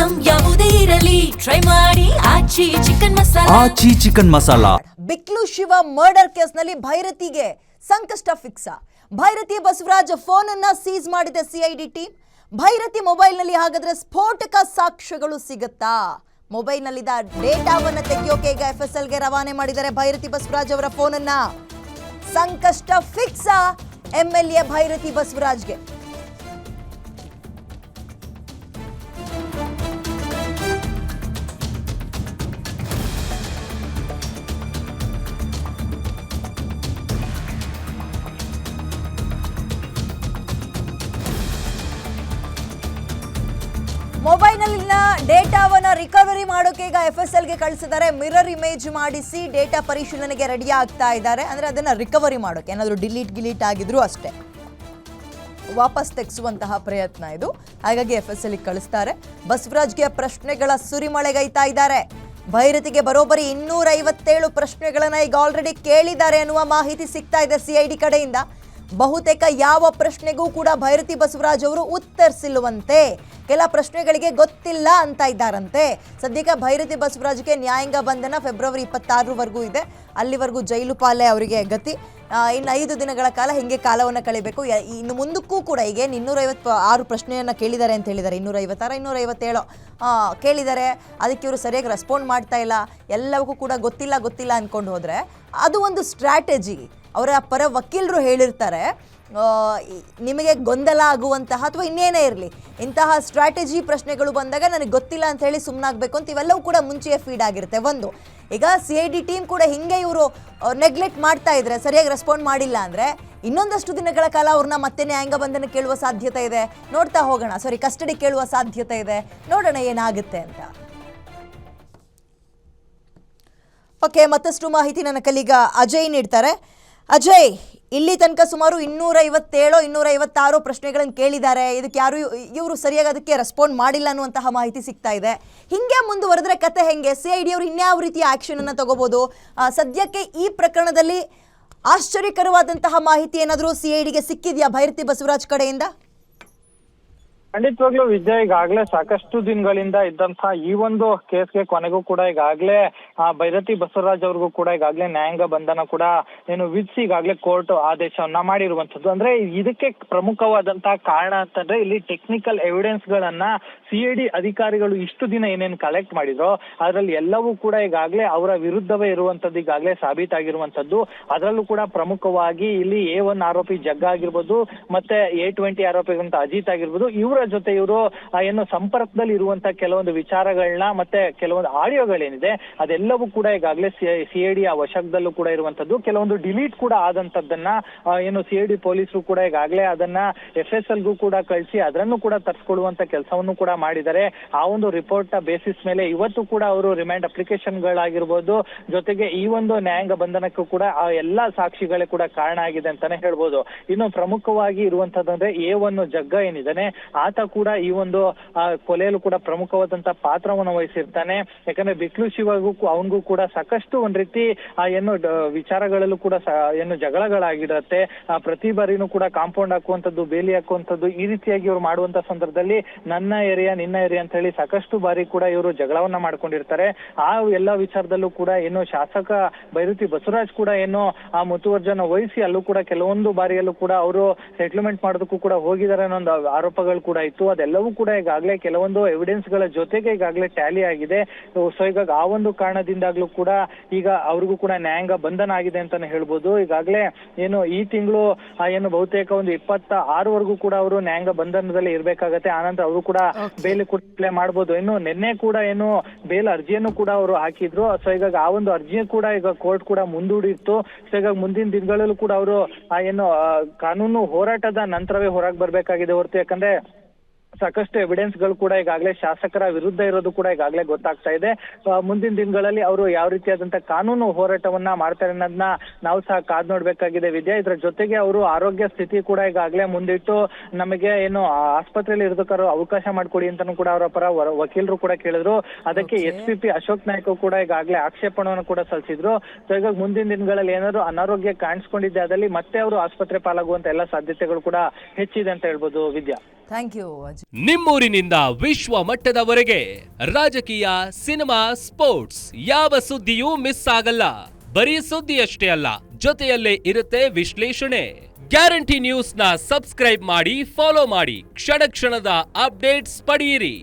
Item ಯಾವುದೇ ಇರಲಿ try ಮಾಡಿ ಆಚಿ ಚಿಕನ್ ಮಸಾಲಾ. ಬಿಕ್ಲು ಶಿವ ಮರ್ಡರ್ ಕೇಸ್ನಲ್ಲಿ ಭೈರತಿಗೆ ಸಂಕಷ್ಟ ಫಿಕ್ಸ್. ಭೈರತಿ ಬಸವರಾಜ್ ಫೋನ್ ಅನ್ನ ಸೀಸ್ ಮಾಡಿದೆ ಸಿಐಡಿ ಟೀಮ್. ಭೈರತಿ ಮೊಬೈಲ್ನಲ್ಲಿ ಹಾಗಾದ್ರೆ ಸ್ಫೋಟಕ ಸಾಕ್ಷ್ಯಗಳು ಸಿಗುತ್ತಾ? ಮೊಬೈಲ್ನಲ್ಲಿದ್ದ ಡೇಟಾವನ್ನು ತೆಗೆಯೋಕೆ ಈಗ FSLಗೆ ರವಾನೆ ಮಾಡಿದ್ದಾರೆ ಭೈರತಿ ಬಸವರಾಜ್ ಅವರ ಫೋನ್ ಅನ್ನ. ಸಂಕಷ್ಟ ಫಿಕ್ಸ್ MLA ಭೈರತಿ ಬಸವರಾಜ್ಗೆ. ಮೊಬೈಲ್ನಲ್ಲಿನ ಡೇಟಾವನ್ನ ರಿಕವರಿ ಮಾಡೋಕೆ ಈಗ FSLಗೆ ಕಳಿಸಿದ್ದಾರೆ. ಮಿರರ್ ಇಮೇಜ್ ಮಾಡಿಸಿ ಡೇಟಾ ಪರಿಶೀಲನೆಗೆ ರೆಡಿ ಆಗ್ತಾ ಇದ್ದಾರೆ. ಅಂದ್ರೆ ಅದನ್ನ ರಿಕವರಿ ಮಾಡೋಕೆ ಏನಾದರೂ ಡಿಲೀಟ್ ಆಗಿದ್ರು ಅಷ್ಟೇ ವಾಪಸ್ ತೆಗೆಸುವಂತಹ ಪ್ರಯತ್ನ ಇದು. ಹಾಗಾಗಿ FSLಗೆ ಕಳಿಸ್ತಾರೆ. ಬಸವರಾಜ್ಗೆ ಪ್ರಶ್ನೆಗಳ ಸುರಿಮಳೆಗೈತಾ ಇದ್ದಾರೆ. ಭೈರತಿಗೆ ಬರೋಬ್ಬರಿ 257 ಪ್ರಶ್ನೆಗಳನ್ನ ಈಗ ಆಲ್ರೆಡಿ ಕೇಳಿದ್ದಾರೆ ಅನ್ನುವ ಮಾಹಿತಿ ಸಿಗ್ತಾ ಇದೆ ಸಿಐಡಿ ಕಡೆಯಿಂದ. ಬಹುತೇಕ ಯಾವ ಪ್ರಶ್ನೆಗೂ ಕೂಡ ಭೈರತಿ ಬಸವರಾಜ್ ಅವರು ಉತ್ತರಿಸಿಲ್ಲವಂತೆ. ಕೆಲ ಪ್ರಶ್ನೆಗಳಿಗೆ ಗೊತ್ತಿಲ್ಲ ಅಂತ ಇದ್ದಾರಂತೆ. ಸದ್ಯಕ್ಕೆ ಭೈರತಿ ಬಸವರಾಜ್ಗೆ ನ್ಯಾಯಾಂಗ ಬಂಧನ ಫೆಬ್ರವರಿ 26ರವರೆಗೂ ಇದೆ. ಅಲ್ಲಿವರೆಗೂ ಜೈಲು ಪಾಲೆ ಅವರಿಗೆ ಗತಿ. ಇನ್ನು 5 ದಿನಗಳ ಕಾಲ ಹಿಂಗೆ ಕಾಲವನ್ನು ಕಳಿಬೇಕು. ಇನ್ನು ಮುಂದಕ್ಕೂ ಕೂಡ ಈಗ 256 ಪ್ರಶ್ನೆಯನ್ನು ಕೇಳಿದ್ದಾರೆ ಅಂತ ಹೇಳಿದ್ದಾರೆ. 256 257 ಕೇಳಿದ್ದಾರೆ. ಅದಕ್ಕೆ ಇವರು ಸರಿಯಾಗಿ ರೆಸ್ಪಾಂಡ್ ಮಾಡ್ತಾ ಇಲ್ಲ. ಎಲ್ಲವಕ್ಕೂ ಕೂಡ ಗೊತ್ತಿಲ್ಲ ಅಂದ್ಕೊಂಡು ಹೋದರೆ ಅದು ಒಂದು ಸ್ಟ್ರಾಟಜಿ. ಅವರ ಪರ ವಕೀಲರು ಹೇಳಿರ್ತಾರೆ, ನಿಮಗೆ ಗೊಂದಲ ಆಗುವಂತಹ ಅಥವಾ ಇನ್ನೇನೇ ಇರಲಿ ಇಂತಹ ಸ್ಟ್ರಾಟಜಿ ಪ್ರಶ್ನೆಗಳು ಬಂದಾಗ ನನಗೆ ಗೊತ್ತಿಲ್ಲ ಅಂತ ಹೇಳಿ ಸುಮ್ಮನಾಗಬೇಕು ಅಂತ ಇವೆಲ್ಲವೂ ಕೂಡ ಮುಂಚೆಯೇ ಫೀಡ್ ಆಗಿರುತ್ತೆ. ಒಂದು ಈಗ CID ಟೀಮ್ ಕೂಡ ಹಿಂಗೆ ಇವರು ನೆಗ್ಲೆಕ್ಟ್ ಮಾಡ್ತಾ ಇದ್ರೆ, ಸರಿಯಾಗಿ ರೆಸ್ಪಾಂಡ್ ಮಾಡಿಲ್ಲ ಅಂದರೆ ಇನ್ನೊಂದಷ್ಟು ದಿನಗಳ ಕಾಲ ಅವ್ರನ್ನ ಮತ್ತೆ ನ್ಯಾಯಾಂಗ ಬಂಧನ ಕೇಳುವ ಸಾಧ್ಯತೆ ಇದೆ. ನೋಡ್ತಾ ಹೋಗೋಣ. ಕಸ್ಟಡಿ ಕೇಳುವ ಸಾಧ್ಯತೆ ಇದೆ. ನೋಡೋಣ ಏನಾಗುತ್ತೆ ಅಂತ. ಓಕೆ, ಮತ್ತಷ್ಟು ಮಾಹಿತಿ ನನ್ನ ಕಲೀಗ ಅಜಯ್ ನೀಡ್ತಾರೆ. ಅಜಯ್, ಇಲ್ಲಿ ತನಕ ಸುಮಾರು 257 256 ಪ್ರಶ್ನೆಗಳನ್ನು ಕೇಳಿದ್ದಾರೆ. ಇದಕ್ಕೆ ಇವರು ಸರಿಯಾಗಿ ಅದಕ್ಕೆ ರೆಸ್ಪಾಂಡ್ ಮಾಡಿಲ್ಲ ಅನ್ನುವಂತಹ ಮಾಹಿತಿ ಸಿಗ್ತಾ ಇದೆ. ಹಿಂಗೆ ಮುಂದುವರೆದ್ರೆ ಕತೆ ಹೆಂಗೆ? CID ಅವರು ಇನ್ಯಾವ ರೀತಿಯ ಆಕ್ಷನ್ ಅನ್ನು ತಗೋಬಹುದು? ಸದ್ಯಕ್ಕೆ ಈ ಪ್ರಕರಣದಲ್ಲಿ ಆಶ್ಚರ್ಯಕರವಾದಂತಹ ಮಾಹಿತಿ ಏನಾದರೂ CIDಗೆ ಸಿಕ್ಕಿದೆಯಾ ಭೈರತಿ ಬಸವರಾಜ್ ಕಡೆಯಿಂದ? ಖಂಡಿತವಾಗ್ಲೂ ವಿದ್ಯಾ, ಈಗಾಗಲೇ ಸಾಕಷ್ಟು ದಿನಗಳಿಂದ ಇದ್ದಂತಹ ಈ ಒಂದು ಕೇಸ್ಗೆ ಕೊನೆಗೂ ಕೂಡ ಈಗಾಗಲೇ ಭೈರತಿ ಬಸವರಾಜ್ ಅವ್ರಿಗೂ ಕೂಡ ಈಗಾಗಲೇ ನ್ಯಾಯಾಂಗ ಬಂಧನ ಕೂಡ ವಿಧಿಸಿ ಈಗಾಗಲೇ ಕೋರ್ಟ್ ಆದೇಶವನ್ನ ಮಾಡಿರುವಂತದ್ದು. ಅಂದ್ರೆ ಇದಕ್ಕೆ ಪ್ರಮುಖವಾದಂತಹ ಕಾರಣ ಅಂತಂದ್ರೆ ಇಲ್ಲಿ ಟೆಕ್ನಿಕಲ್ ಎವಿಡೆನ್ಸ್ ಗಳನ್ನ CID ಅಧಿಕಾರಿಗಳು ಇಷ್ಟು ದಿನ ಏನೇನು ಕಲೆಕ್ಟ್ ಮಾಡಿದ್ರು ಅದರಲ್ಲಿ ಎಲ್ಲವೂ ಕೂಡ ಈಗಾಗಲೇ ಅವರ ವಿರುದ್ಧವೇ ಇರುವಂತದ್ದು ಈಗಾಗಲೇ ಸಾಬೀತಾಗಿರುವಂತದ್ದು. ಅದರಲ್ಲೂ ಕೂಡ ಪ್ರಮುಖವಾಗಿ ಇಲ್ಲಿ A1 ಆರೋಪಿ ಜಗ್ಗ ಆಗಿರ್ಬೋದು, ಮತ್ತೆ A20 ಆರೋಪಿ ಅಂತ ಅಜಿತ್ ಆಗಿರ್ಬೋದು, ಇವರ ಜೊತೆ ಇವರು ಸಂಪರ್ಕದಲ್ಲಿ ಇರುವಂತಹ ಕೆಲವೊಂದು ವಿಚಾರಗಳನ್ನ ಮತ್ತೆ ಕೆಲವೊಂದು ಆಡಿಯೋಗಳೇನಿದೆ ಅದೆಲ್ಲವೂ ಕೂಡ ಈಗಾಗಲೇ CID ವಶದಲ್ಲೂ ಕೂಡ ಇರುವಂತದ್ದು. ಕೆಲವೊಂದು ಡಿಲೀಟ್ ಕೂಡ ಆದಂತದ್ದನ್ನ CID ಪೊಲೀಸರು ಕೂಡ ಈಗಾಗಲೇ ಅದನ್ನ FSLಗೂ ಕೂಡ ಕಳಿಸಿ ಅದನ್ನು ಕೂಡ ತರಿಸ್ಕೊಳ್ಳುವಂತ ಕೆಲಸವನ್ನು ಕೂಡ ಮಾಡಿದ್ದಾರೆ. ಆ ಒಂದು ರಿಪೋರ್ಟ್ ನ ಬೇಸಿಸ್ ಮೇಲೆ ಇವತ್ತು ಕೂಡ ಅವರು ರಿಮೈಂಡ್ ಅಪ್ಲಿಕೇಶನ್ ಗಳಾಗಿರ್ಬೋದು, ಜೊತೆಗೆ ಈ ಒಂದು ನ್ಯಾಯಾಂಗ ಬಂಧನಕ್ಕೂ ಕೂಡ ಆ ಎಲ್ಲಾ ಸಾಕ್ಷಿಗಳೇ ಕೂಡ ಕಾರಣ ಆಗಿದೆ ಅಂತಾನೆ ಹೇಳ್ಬೋದು. ಇನ್ನು ಪ್ರಮುಖವಾಗಿ ಇರುವಂತದಂದ್ರೆ A1 ಜಗ್ಗ ಏನಿದ್ದಾನೆ ಆತ ಕೂಡ ಈ ಒಂದು ಕೊಲೆಯಲ್ಲೂ ಕೂಡ ಪ್ರಮುಖವಾದಂತಹ ಪಾತ್ರವನ್ನು ವಹಿಸಿರ್ತಾನೆ. ಯಾಕಂದ್ರೆ ಬಿಕ್ಲು ಶಿವಗೂ ಅವನಿಗೂ ಕೂಡ ಸಾಕಷ್ಟು ಒಂದ್ ರೀತಿ ವಿಚಾರಗಳಲ್ಲೂ ಕೂಡ ಜಗಳಗಳಾಗಿರತ್ತೆ. ಪ್ರತಿ ಬಾರಿನೂ ಕೂಡ ಕಾಂಪೌಂಡ್ ಹಾಕುವಂತದ್ದು, ಬೇಲಿ ಹಾಕುವಂತದ್ದು, ಈ ರೀತಿಯಾಗಿ ಇವ್ರು ಮಾಡುವಂತ ಸಂದರ್ಭದಲ್ಲಿ ನನ್ನ ಏರಿಯಾ ನಿನ್ನ ಏರಿಯಾ ಅಂತ ಹೇಳಿ ಸಾಕಷ್ಟು ಬಾರಿ ಕೂಡ ಇವರು ಜಗಳವನ್ನ ಮಾಡ್ಕೊಂಡಿರ್ತಾರೆ. ಆ ಎಲ್ಲಾ ವಿಚಾರದಲ್ಲೂ ಕೂಡ ಶಾಸಕ ಭೈರತಿ ಬಸವರಾಜ್ ಕೂಡ ಆ ಮುತುವರ್ಜನ ವಹಿಸಿ ಅಲ್ಲೂ ಕೂಡ ಕೆಲವೊಂದು ಬಾರಿಯಲ್ಲೂ ಕೂಡ ಅವರು ಸೆಟ್ಲ್ಮೆಂಟ್ ಮಾಡೋದಕ್ಕೂ ಕೂಡ ಹೋಗಿದ್ದಾರೆ ಅನ್ನೋ ಒಂದು ಆರೋಪಗಳು ಕೂಡ ಇತ್ತು. ಅದೆಲ್ಲವೂ ಕೂಡ ಈಗಾಗಲೇ ಕೆಲವೊಂದು ಎವಿಡೆನ್ಸ್ ಗಳ ಜೊತೆಗೆ ಈಗಾಗಲೇ ಟ್ಯಾಲಿ ಆಗಿದೆ. ಸೊ ಈಗ ಆ ಒಂದು ಕಾರಣದಿಂದಾಗ್ಲೂ ಕೂಡ ಈಗ ಅವ್ರಿಗೂ ಕೂಡ ನ್ಯಾಯಾಂಗ ಬಂಧನ ಆಗಿದೆ ಅಂತಾನೆ ಹೇಳ್ಬೋದು. ಈಗಾಗಲೇ ಈ ತಿಂಗಳು ಬಹುತೇಕ ಒಂದು 26ವರೆಗೂ ಕೂಡ ಅವರು ನ್ಯಾಯಾಂಗ ಬಂಧನದಲ್ಲಿ ಇರ್ಬೇಕಾಗತ್ತೆ. ಆನಂತರ ಅವರು ಕೂಡ ಬೇಲ್ ಕೂಡ ಅಪ್ಲೈ ಮಾಡ್ಬೋದು. ಇನ್ನು ನಿನ್ನೆ ಕೂಡ ಬೇಲ್ ಅರ್ಜಿಯನ್ನು ಕೂಡ ಅವರು ಹಾಕಿದ್ರು. ಸೊ ಈಗ ಆ ಒಂದು ಅರ್ಜಿ ಕೂಡ ಈಗ ಕೋರ್ಟ್ ಕೂಡ ಮುಂದೂಡಿತ್ತು. ಸೊ ಈಗ ಮುಂದಿನ ದಿನಗಳಲ್ಲೂ ಕೂಡ ಅವರು ಕಾನೂನು ಹೋರಾಟದ ನಂತರವೇ ಹೊರಗೆ ಬರ್ಬೇಕಾಗಿದೆ ಹೊರತು, ಯಾಕಂದ್ರೆ ಸಾಕಷ್ಟು ಎವಿಡೆನ್ಸ್ ಗಳು ಕೂಡ ಈಗಾಗಲೇ ಶಾಸಕರ ವಿರುದ್ಧ ಇರೋದು ಕೂಡ ಈಗಾಗಲೇ ಗೊತ್ತಾಗ್ತಾ ಇದೆ. ಮುಂದಿನ ದಿನಗಳಲ್ಲಿ ಅವರು ಯಾವ ರೀತಿಯಾದಂತಹ ಕಾನೂನು ಹೋರಾಟವನ್ನ ಮಾಡ್ತಾರೆ ಅನ್ನೋದನ್ನ ನಾವು ಸಹ ಕಾದ್ ನೋಡ್ಬೇಕಾಗಿದೆ ವಿದ್ಯಾ. ಇದರ ಜೊತೆಗೆ ಅವರು ಆರೋಗ್ಯ ಸ್ಥಿತಿ ಕೂಡ ಈಗಾಗಲೇ ಮುಂದಿಟ್ಟು ನಮಗೆ ಆಸ್ಪತ್ರೆಯಲ್ಲಿ ಇರೋದಕ್ಕಾರು ಅವಕಾಶ ಮಾಡ್ಕೊಡಿ ಅಂತಾನು ಕೂಡ ಅವರ ಪರ ವಕೀಲರು ಕೂಡ ಕೇಳಿದ್ರು. ಅದಕ್ಕೆ SPP ಅಶೋಕ್ ನಾಯ್ಕ ಕೂಡ ಈಗಾಗಲೇ ಆಕ್ಷೇಪಣವನ್ನು ಕೂಡ ಸಲ್ಲಿಸಿದ್ರು. ಸೊ ಈಗ ಮುಂದಿನ ದಿನಗಳಲ್ಲಿ ಏನಾದ್ರು ಅನಾರೋಗ್ಯ ಕಾಣಿಸ್ಕೊಂಡಿದ್ದೆ ಅದಲ್ಲಿ ಮತ್ತೆ ಅವರು ಆಸ್ಪತ್ರೆ ಪಾಲಾಗುವಂತ ಎಲ್ಲ ಸಾಧ್ಯತೆಗಳು ಕೂಡ ಹೆಚ್ಚಿದೆ ಅಂತ ಹೇಳ್ಬೋದು ವಿದ್ಯಾ. Thank you Ajay. ನಿಮ್ಮೂರಿನಿಂದ ವಿಶ್ವ ಮಟ್ಟದವರೆಗೆ ರಾಜಕೀಯ, ಸಿನಿಮಾ, ಸ್ಪೋರ್ಟ್ಸ್ ಯಾವ ಸುದ್ದಿಯೂ ಮಿಸ್ ಆಗಲ್ಲ. ಬರೀ ಸುದ್ದಿಯಷ್ಟೇ ಅಲ್ಲ, ಜೊತೆಯಲ್ಲೇ ಇರುತ್ತೆ ವಿಶ್ಲೇಷಣೆ. ಗ್ಯಾರಂಟಿ ನ್ಯೂಸ್ ನ ಸಬ್ಸ್ಕ್ರೈಬ್ ಮಾಡಿ, ಫಾಲೋ ಮಾಡಿ, ಕ್ಷಣ ಕ್ಷಣದ ಅಪ್ಡೇಟ್ಸ್ ಪಡೆಯಿರಿ.